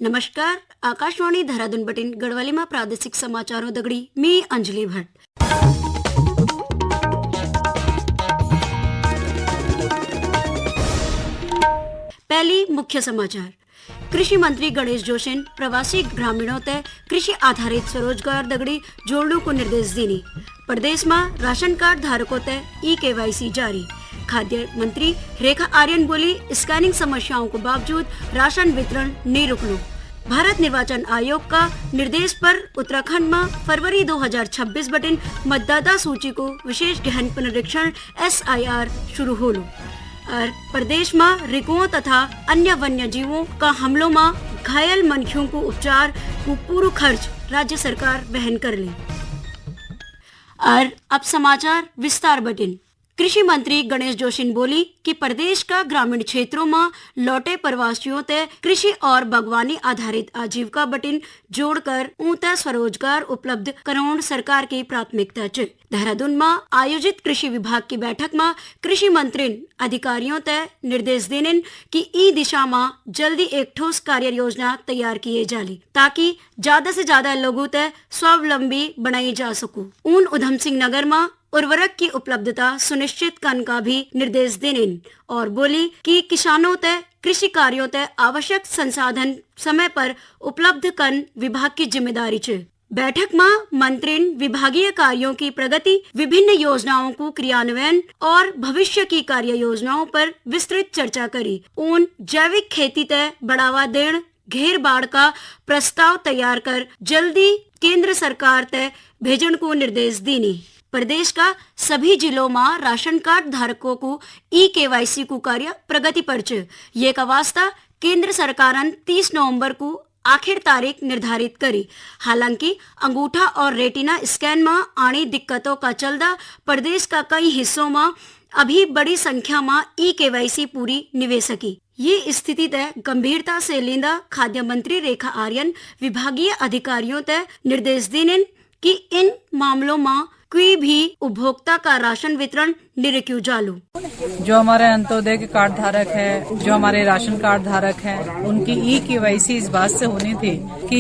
नमस्कार. आकाशवाणी देहरादून बटीन गडवालीमा प्रादेशिक समाचारों दगड़ी मी अंजलि भट्ट. पहली मुख्य समाचार. कृषि मंत्री गणेश जोशी प्रवासी ग्रामीणों तय कृषि आधारित स्वरोजगार दगड़ी जोड़ने को निर्देश दीनी. प्रदेश में राशन कार्ड धारकों तय ई-KYC जारी. खाद्य मंत्री रेखा आर्यन बोली, स्कैनिंग समस्याओं के बावजूद राशन वितरण नहीं रुकलो. भारत निर्वाचन आयोग का निर्देश पर उत्तराखंड में फरवरी 2026 बटिन मतदाता सूची को विशेष गहन पुनरीक्षण SIR शुरू होलो. और प्रदेश में रिकुओं तथा अन्य वन्य जीवों का हमलों में घायल मनखियों को उपचार को पूरा खर्च राज्य सरकार वहन कर ली. और अब समाचार विस्तार बटिन. कृषि मंत्री गणेश जोशी बोली कि प्रदेश का ग्रामीण क्षेत्रों में लौटे प्रवासियों तय कृषि और बागवानी आधारित आजीविका बटिन जोड़कर ऊंचा स्वरोजगार उपलब्ध कराना सरकार की प्राथमिकता है. देहरादून में आयोजित कृषि विभाग की बैठक में कृषि मंत्री अधिकारियों तय निर्देश देने कि ई दिशा में जल्दी एक ठोस कार्य योजना तैयार किए जाली ताकि ज्यादा से ज्यादा लोगों तय स्वावलंबी बनाई जा सकूं. उधम सिंह नगर में उर्वरक की उपलब्धता सुनिश्चित करने का भी निर्देश देने और बोली कि किसानों तय कृषि कार्यों तय आवश्यक संसाधन समय पर उपलब्ध करना विभाग की जिम्मेदारी है. बैठक में मंत्री विभागीय कार्यों की प्रगति, विभिन्न योजनाओं को क्रियान्वयन और भविष्य की कार्य योजनाओं पर विस्तृत चर्चा करी. जैविक खेती तय बढ़ावा देने घेर बाढ़ का प्रस्ताव तैयार कर जल्दी केंद्र सरकार तय भेजने को निर्देश दीनी. प्रदेश का सभी जिलों में राशन कार्ड धारकों को ई-KYC को कार्य प्रगति पर च. ये का वास्ता केंद्र सरकार 30 नवंबर को आखिर तारीख निर्धारित करी. हालांकि अंगूठा और रेटिना स्कैन में आनी दिक्कतों का चलदा प्रदेश का कई हिस्सों में अभी बड़ी संख्या में ई-KYC पूरी निवे सकी. ये स्थिति तय गंभीरता से लेंदा खाद्य मंत्री रेखा आर्यन विभागीय अधिकारियों तय निर्देश देने कि इन मामलों में कोई भी उपभोक्ता का राशन वितरण निरक्यू चालू. जो हमारे अंत्योदय के कार्ड धारक है, जो हमारे राशन कार्ड धारक हैं, उनकी ई-KYC इस बात से होनी थी कि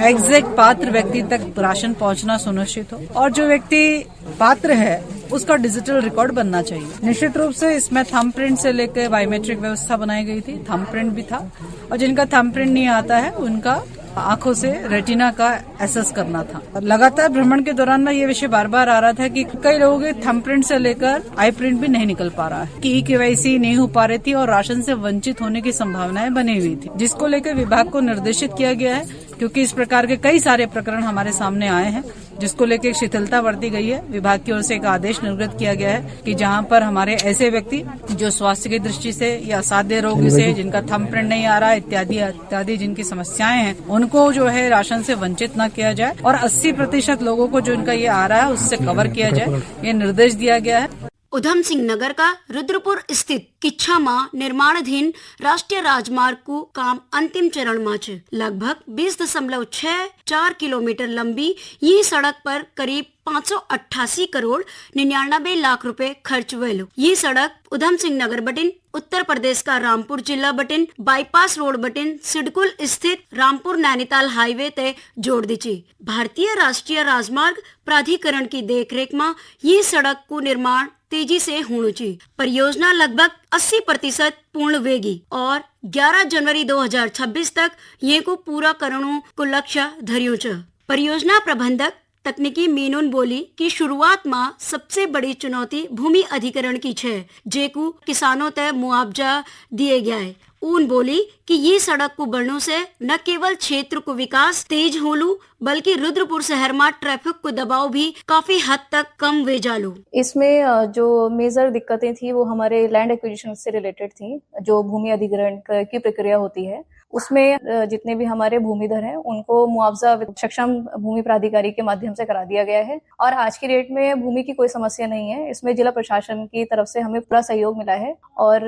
एग्जैक्ट पात्र व्यक्ति तक राशन पहुंचना सुनिश्चित हो और जो व्यक्ति पात्र है उसका डिजिटल रिकॉर्ड बनना चाहिए. निश्चित रूप से इसमें थंब प्रिंट से लेकर बायोमेट्रिक व्यवस्था बनाई गई थी. थंब प्रिंट भी था और जिनका थंब प्रिंट नहीं आता है उनका आंखों से रेटिना का एसेस करना था. लगातार भ्रमण के दौरान में ये विषय बार बार आ रहा था कि कई लोगों के थंब प्रिंट से लेकर आई प्रिंट भी नहीं निकल पा रहा है, कि ई-KYC नहीं हो पा रही थी और राशन से वंचित होने की संभावनाएं बनी हुई थी, जिसको लेकर विभाग को निर्देशित किया गया है. क्योंकि इस प्रकार के कई सारे प्रकरण हमारे सामने आए हैं, जिसको लेकर एक शिथिलता बरती गई है. विभाग की ओर से एक आदेश निर्गत किया गया है कि जहां पर हमारे ऐसे व्यक्ति जो स्वास्थ्य की दृष्टि से या असाध्य रोग से, जिनका थंब प्रिंट नहीं आ रहा है इत्यादि जिनकी समस्याएं हैं, उनको जो है राशन से वंचित न किया जाए और 80% लोगों को जो इनका ये आ रहा है उससे कवर किया जाए, ये निर्देश दिया गया है. उधम सिंह नगर का रुद्रपुर स्थित किच्छा में निर्माणाधीन राष्ट्रीय राजमार्ग को काम अंतिम चरण में है. लगभग 20.64 किलोमीटर लंबी ये सड़क पर करीब 588 करोड़ 99 लाख रुपए खर्च हुए. ये सड़क उधम सिंह नगर बटिन उत्तर प्रदेश का रामपुर जिला बटिन बाईपास रोड बटिन सिडकुल स्थित रामपुर नैनीताल हाईवे तय जोड़ दी. भारतीय राष्ट्रीय राजमार्ग प्राधिकरण की देखरेख में ये सड़क को निर्माण तेजी से होना चाहिए. परियोजना लगभग 80% पूर्ण होगी और 11 जनवरी 2026 तक ये को पूरा करने को लक्ष्य धरियो छ. परियोजना प्रबंधक तकनीकी मीनून बोली कि शुरुआत में सबसे बड़ी चुनौती भूमि अधिग्रहण की है, जेको किसानों तय मुआवजा दिए गया है. बोली कि ये सड़क को बढ़ने से न केवल क्षेत्र को विकास तेज होलू बल्कि रुद्रपुर शहर में ट्रैफिक को दबाव भी काफी हद तक कम वे जालू. इसमें जो मेजर दिक्कतें थी वो हमारे लैंड एक्विजिशन से रिलेटेड थी. जो भूमि अधिग्रहण की प्रक्रिया होती है उसमें जितने भी हमारे भूमिधर हैं उनको मुआवजा सक्षम भूमि प्राधिकारी के माध्यम से करा दिया गया है और आज की डेट में भूमि की कोई समस्या नहीं है. इसमें जिला प्रशासन की तरफ से हमें पूरा सहयोग मिला है और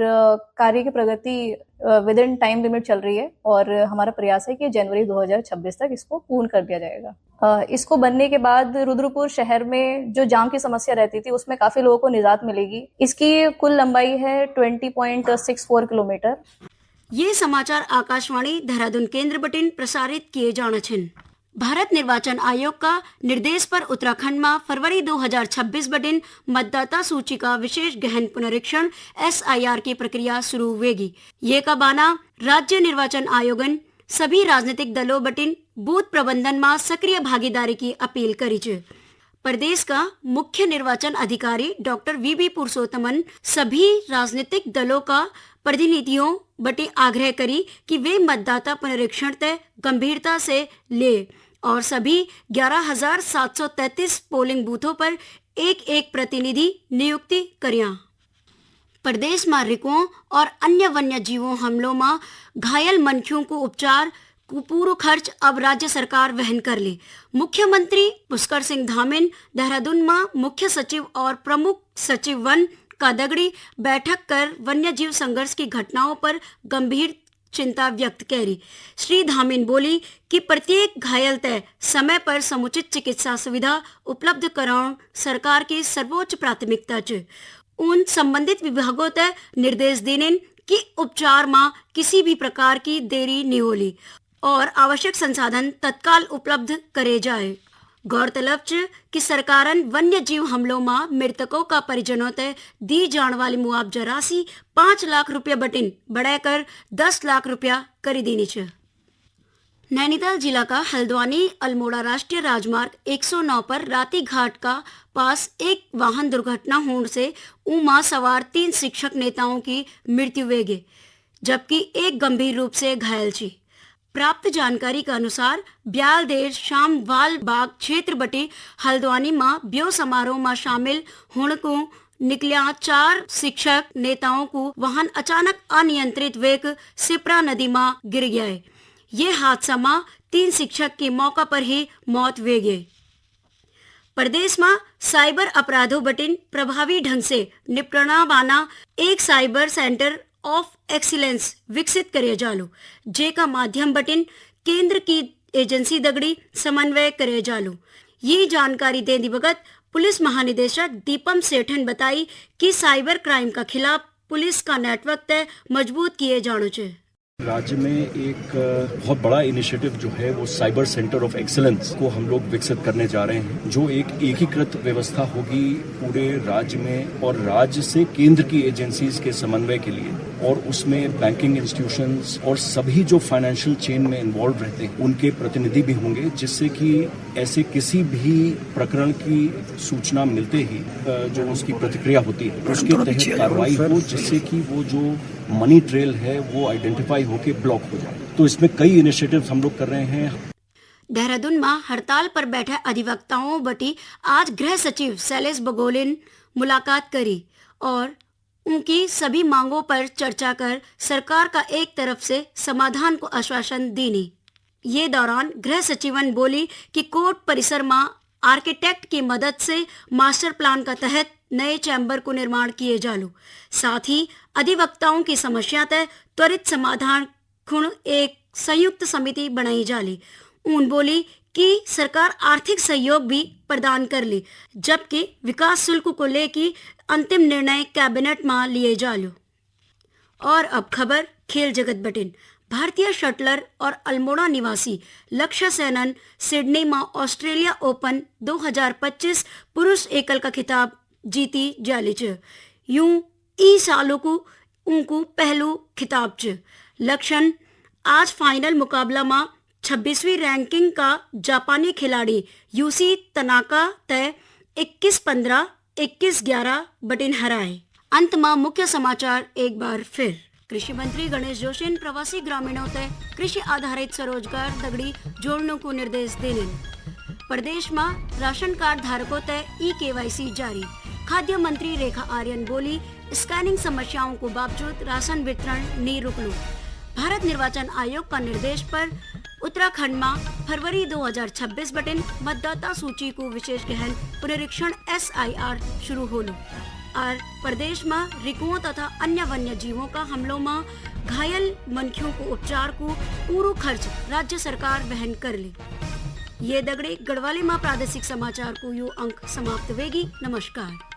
कार्य की प्रगति विद इन टाइम लिमिट चल रही है और हमारा प्रयास है कि जनवरी 2026 तक इसको पूर्ण कर दिया जाएगा. इसको बनने के बाद रुद्रपुर शहर में जो जाम की समस्या रहती थी उसमें काफी लोगों को निजात मिलेगी. इसकी कुल लंबाई है 20.64 किलोमीटर. ये समाचार आकाशवाणी देहरादून केंद्र बटिन प्रसारित किए जाना छिन। भारत निर्वाचन आयोग का निर्देश पर उत्तराखंड में फरवरी 2026 बटिन मतदाता सूची का विशेष गहन पुनरीक्षण SIR की प्रक्रिया शुरू होगी। ये का बाना राज्य निर्वाचन आयोगन सभी राजनीतिक दलों बटिन बूथ प्रबंधन में सक्रिय भागीदारी की अपील करी छे। प्रदेश का मुख्य निर्वाचन अधिकारी डॉक्टर VB पुरुषोत्तमन सभी राजनीतिक दलों का प्रतिनिधियों बटी आग्रह करी कि वे मतदाता पुनरीक्षण तय गंभीरता से ले और सभी 11,733 पोलिंग बूथों पर एक प्रतिनिधि नियुक्ति करिया। प्रदेश में रिकों और अन्य वन्य जीवों हमलों में घायल मनखियों को उपचार को पूरा खर्च अब राज्य सरकार वहन कर ली। मुख्यमंत्री पुष्कर सिंह धामीन देहरादून में मुख्य सचिव और प्रमुख सचिव वन का दगड़ी बैठक कर वन्य जीव संघर्ष की घटनाओं पर गंभीर चिंता व्यक्त करी। श्री धामीन बोली कि प्रत्येक घायल तय समय पर समुचित चिकित्सा सुविधा उपलब्ध कराना सरकार की सर्वोच्च प्राथमिकता है। उन संबंधित विभागों तय निर्देश देने कि उपचार में किसी भी प्रकार की देरी नहीं होली और आवश्यक संसाधन तत्काल उपलब्ध करे जाए। गौरतलब है कि सरकारन वन्य जीव हमलों में मृतकों का परिजनों तय दी जाने वाली मुआवजा राशि 5 लाख रुपया बटिन बढ़ाकर 10 लाख रुपया कर देनी है। नैनीताल जिला का हल्द्वानी अल्मोड़ा राष्ट्रीय राजमार्ग 109 पर राती घाट का पास एक वाहन दुर्घटना होने से उमा सवार 3 शिक्षक नेताओं की मृत्यु हुई है, जबकि एक गंभीर रूप से घायल थी। प्राप्त जानकारी के अनुसार ब्याल देर शाम वाल बाग क्षेत्र बटी हल्द्वानी में ब्यो समारोह में शामिल होने को निकलिया 4 शिक्षक नेताओं को वाहन अचानक अनियंत्रित वेग सिपरा नदी में गिर गया है। ये हादसा में 3 शिक्षक की मौका पर ही मौत हुई है। प्रदेश में साइबर अपराधों बटिन प्रभावी ढंग से निपटना वाला एक साइबर सेंटर ऑफ एक्सीलेंस विकसित करे जालो, जे का माध्यम बटिन केंद्र की एजेंसी दगड़ी समन्वय करे जालो। ये जानकारी देने वक्त पुलिस महानिदेशक दीपम सेठन बताई कि साइबर क्राइम का खिलाफ पुलिस का नेटवर्क तय मजबूत किए जानो चाहिए। राज्य में एक बहुत बड़ा इनिशिएटिव जो है वो साइबर सेंटर ऑफ एक्सीलेंस को हम लोग विकसित करने जा रहे हैं, जो एक एकीकृत व्यवस्था होगी पूरे राज्य में और राज्य से केंद्र की एजेंसीज के समन्वय के लिए, और उसमें बैंकिंग इंस्टीट्यूशंस और सभी जो फाइनेंशियल चेन में इन्वॉल्व रहते हैं उनके प्रतिनिधि भी होंगे, जिससे कि ऐसे किसी भी प्रकरण की सूचना मिलते ही जो उसकी प्रतिक्रिया होती है उसके तहत कार्रवाई हो, जिससे कि वो जो मनी ट्रेल है वो आइडेंटिफाई होके ब्लॉक हो जाए। तो इसमें कई इनिशिएटिव्स हम लोग कर रहे हैं। देहरादून में हड़ताल पर बैठे अधिवक्ताओं बटी आज गृह सचिव शैलेश बगोलिन मुलाकात करी और उनकी सभी मांगों पर चर्चा कर सरकार का एक तरफ से समाधान को आश्वासन देनी। ये दौरान गृह सचिवन बोली कि कोर्ट परिसर में आर्किटेक्ट की मदद से मास्टर प्लान का तहत नए चैम्बर को निर्माण किए जालो। साथ ही अधिवक्ताओं की समस्या तय त्वरित समाधान खुण एक संयुक्त समिति बनाई जाली। उन बोली कि सरकार आर्थिक सहयोग भी प्रदान कर ली, जबकि विकास शुल्क को लेकर अंतिम निर्णय कैबिनेट में लिए जालो। और अब खबर खेल जगत बटिन। भारतीय शटलर और अल्मोड़ा निवासी लक्ष्य सेनन सिडनी में ऑस्ट्रेलिया ओपन 2025 पुरुष एकल का खिताब जीती जाली च। यूं ई सालों को उनको पहलू खिताब च। लक्षण आज फाइनल मुकाबला में 26वीं रैंकिंग का जापानी खिलाड़ी यूसी तनाका तय 21-15, 21-11 बटिन हराए। अंत में मुख्य समाचार एक बार फिर। कृषि मंत्री गणेश जोशी प्रवासी ग्रामीणों तय कृषि आधारित स्वरोजगार दगड़ी जोड़ने को निर्देश देने। प्रदेश में राशन कार्ड धारकों तय ई-KYC जारी। खाद्य मंत्री रेखा आर्यन बोली स्कैनिंग समस्याओं को बावजूद राशन वितरण नहीं रुकनो। भारत निर्वाचन आयोग का निर्देश पर उत्तराखंड में फरवरी 2026 बटिन मतदाता सूची को विशेष गहन पुनरीक्षण SIR शुरू होलो। और प्रदेश में रिकुओं तथा अन्य वन्य जीवों का हमलों में घायल मनखियों को उपचार को पूरा खर्च राज्य सरकार वहन कर ली। ये दगड़े गढ़वाली में प्रादेशिक समाचार को यो अंक समाप्त होगी। नमस्कार।